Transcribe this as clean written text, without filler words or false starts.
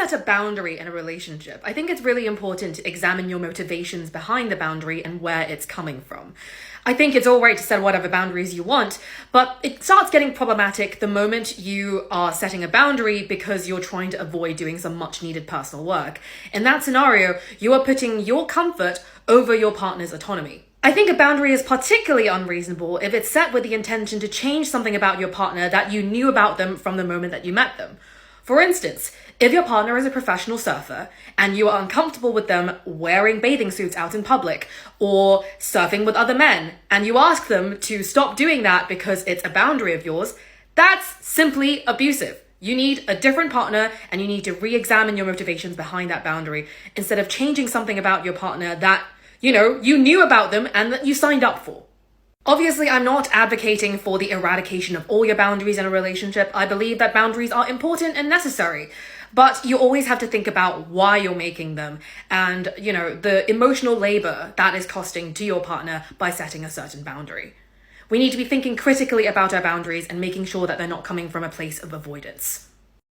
set a boundary in a relationship, I think it's really important to examine your motivations behind the boundary and where it's coming from. I think it's all right to set whatever boundaries you want, but it starts getting problematic the moment you are setting a boundary because you're trying to avoid doing some much needed personal work. In that scenario, you are putting your comfort over your partner's autonomy. I think a boundary is particularly unreasonable if it's set with the intention to change something about your partner that you knew about them from the moment that you met them. For instance, if your partner is a professional surfer and you are uncomfortable with them wearing bathing suits out in public or surfing with other men, and you ask them to stop doing that because it's a boundary of yours, that's simply abusive. You need a different partner and you need to re-examine your motivations behind that boundary instead of changing something about your partner that, you knew about them and that you signed up for. Obviously, I'm not advocating for the eradication of all your boundaries in a relationship. I believe that boundaries are important and necessary, but you always have to think about why you're making them and, the emotional labor that is costing to your partner by setting a certain boundary. We need to be thinking critically about our boundaries and making sure that they're not coming from a place of avoidance.